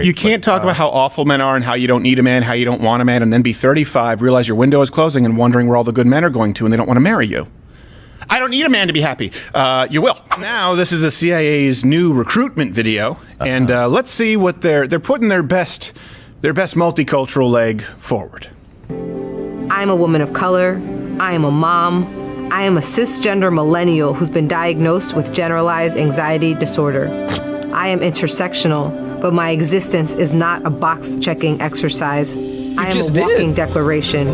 You can't talk about how awful men are and how you don't need a man, how you don't want a man, and then be 35, realize your window is closing, and wondering where all the good men are going to, and they don't want to marry you. I don't need a man to be happy. You will. Now, this is the CIA's new recruitment video, and let's see what they're putting their best multicultural leg forward. I am a woman of color. I am a mom. I am a cisgender millennial who's been diagnosed with generalized anxiety disorder. I am intersectional, but my existence is not a box-checking exercise. I am a walking declaration,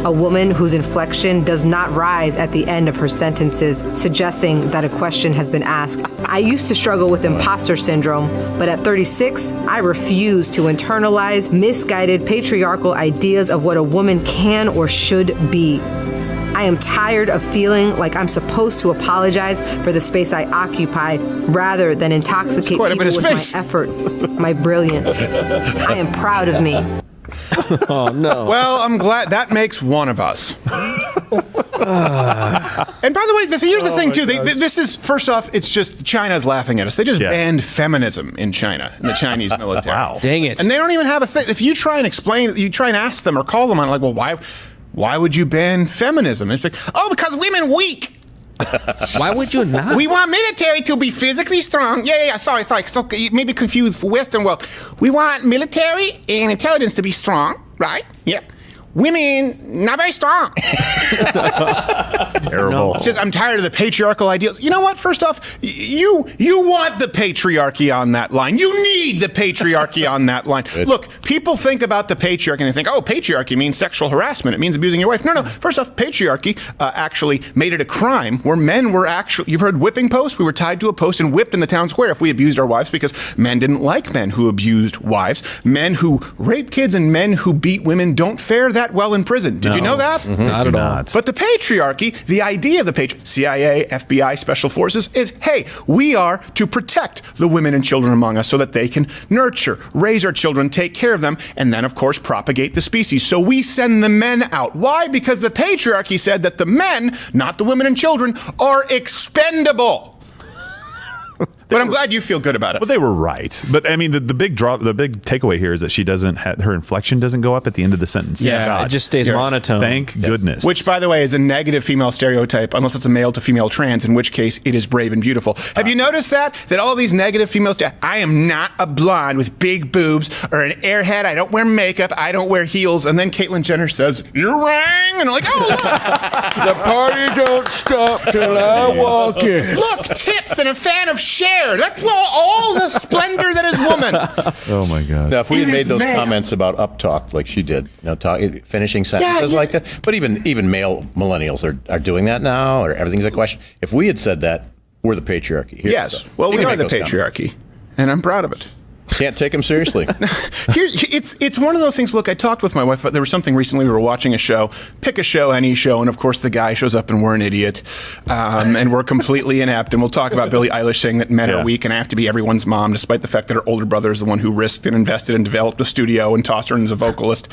a woman whose inflection does not rise at the end of her sentences, suggesting that a question has been asked. I used to struggle with imposter syndrome, but at 36, I refuse to internalize misguided patriarchal ideas of what a woman can or should be. I am tired of feeling like I'm supposed to apologize for the space I occupy rather than intoxicate people with my effort, my brilliance. I am proud of me. Oh, no. Well, I'm glad that makes one of us. And by the way, here's the thing, too. This is, first off, it's just China's laughing at us. They just banned feminism in China, in the Chinese military. Wow. Dang it. And they don't even have a thing. If you try and explain, you try and ask them or call them on, like, well, why would you ban feminism? It's like, oh, because women weak. Why would you not? We want military to be physically strong. Yeah. Sorry. So you may be confused for Western world. We want military and intelligence to be strong, right? Yeah. Women, not very strong. It's terrible. No. It's just, I'm tired of the patriarchal ideals. You know what? First off, you want the patriarchy on that line. You need the patriarchy on that line. Look, people think about the patriarchy and they think, oh, patriarchy means sexual harassment. It means abusing your wife. No. First off, patriarchy actually made it a crime where men were actually, you've heard whipping post? We were tied to a post and whipped in the town square if we abused our wives because men didn't like men who abused wives. Men who rape kids and men who beat women don't fare that well in prison. Did you know that? Mm-hmm. Not at all. But the patriarchy, the idea of the CIA, FBI, Special Forces is, hey, we are to protect the women and children among us so that they can nurture, raise our children, take care of them, and then, of course, propagate the species. So we send the men out. Why? Because the patriarchy said that the men, not the women and children, are expendable. But I'm glad you feel good about it. But they were right. But I mean, the big takeaway here is that she doesn't her inflection doesn't go up at the end of the sentence. Yeah, it just stays monotone. Thank goodness. Which, by the way, is a negative female stereotype, unless it's a male to female trans, in which case it is brave and beautiful. Have you noticed that all these negative female I am not a blonde with big boobs or an airhead. I don't wear makeup. I don't wear heels. And then Caitlyn Jenner says, "You rang," and I'm like, oh, look. The party don't stop till I walk in. Look, tits and a fan of Cher. That's all the splendor that is woman. Oh my God! Now, if we had made those comments about uptalk like she did, finishing sentences like that, but even male millennials are doing that now, or everything's a question. If we had said that, we're the patriarchy. Yes, well, we are the patriarchy, and I'm proud of it. Can't take them seriously. It's one of those things. Look, I talked with my wife. There was something recently. We were watching a show. Pick a show, any show, and of course the guy shows up and we're an idiot, and we're completely inept. And we'll talk about Billie Eilish saying that men are weak and I have to be everyone's mom, despite the fact that her older brother is the one who risked and invested and developed a studio and tossed her in as a vocalist.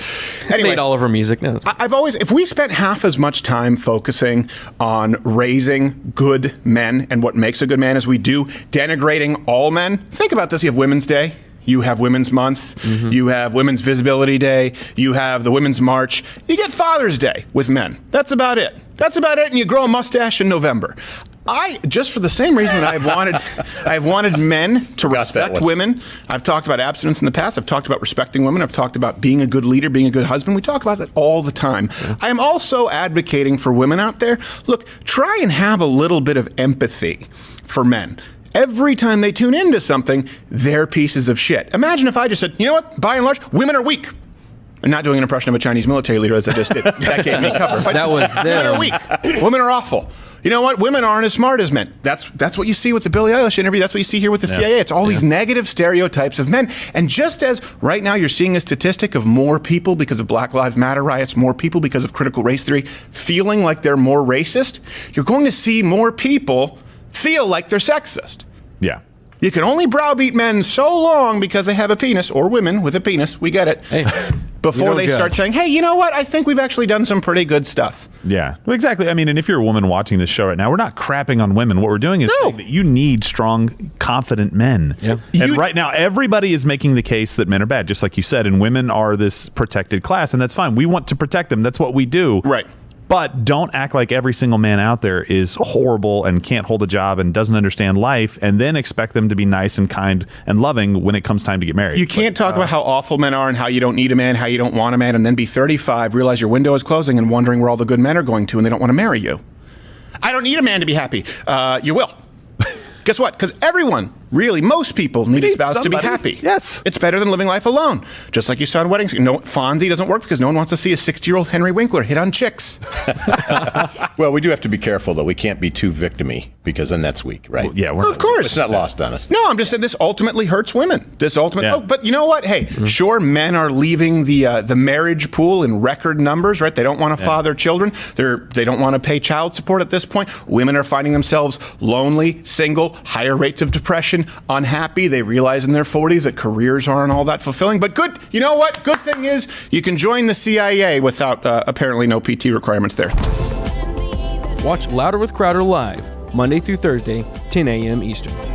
Anyway, made all of her music. No, if we spent half as much time focusing on raising good men and what makes a good man as we do denigrating all men. Think about this. You have Women's Day. You have Women's Month, you have Women's Visibility Day, you have the Women's March. You get Father's Day with men. That's about it. And you grow a mustache in November. Just for the same reason that I've wanted men to respect women. I've talked about abstinence in the past. I've talked about respecting women. I've talked about being a good leader, being a good husband. We talk about that all the time. Yeah. I am also advocating for women out there. Look, try and have a little bit of empathy for men. Every time they tune into something, they're pieces of shit. Imagine if I just said, you know what, by and large, women are weak. I'm not doing an impression of a Chinese military leader as I just did. That gave me cover. That was them. Women are weak. Women are awful. You know what? Women aren't as smart as men. That's what you see with the Billie Eilish interview. That's what you see here with the CIA. It's all these negative stereotypes of men. And just as right now you're seeing a statistic of more people because of Black Lives Matter riots, more people because of critical race theory, feeling like they're more racist, you're going to see more people feel like they're sexist. Yeah. You can only browbeat men so long because they have a penis, or women with a penis. We get it. Hey, before don't they judge. start saying, hey, you know what? I think we've actually done some pretty good stuff. Yeah, well, exactly. I mean, and if you're a woman watching this show right now, we're not crapping on women. What we're doing is saying that you need strong, confident men. Yeah. And right now, everybody is making the case that men are bad, just like you said, and women are this protected class, and that's fine. We want to protect them. That's what we do. Right. But don't act like every single man out there is horrible and can't hold a job and doesn't understand life, and then expect them to be nice and kind and loving when it comes time to get married. You can't talk about how awful men are and how you don't need a man, how you don't want a man, and then be 35, realize your window is closing, and wondering where all the good men are going to, and they don't want to marry you. I don't need a man to be happy. You will. Guess what? Because everyone, really, most people need a spouse to be happy. Yes. It's better than living life alone. Just like you saw in weddings. No, Fonzie doesn't work because no one wants to see a 60-year-old Henry Winkler hit on chicks. Well, we do have to be careful, though. We can't be too victim-y, because then that's weak, right? Yeah, Of course. It's not lost on us. No, I'm just saying this ultimately hurts women. Yeah. Oh, but you know what? Hey, sure, men are leaving the marriage pool in record numbers, right? They don't want to father children. They don't want to pay child support at this point. Women are finding themselves lonely, single, higher rates of depression, unhappy. They realize in their 40s that careers aren't all that fulfilling. But good, you know what? Good thing is you can join the CIA without apparently no PT requirements there. Watch Louder with Crowder live, Monday through Thursday, 10 a.m. Eastern.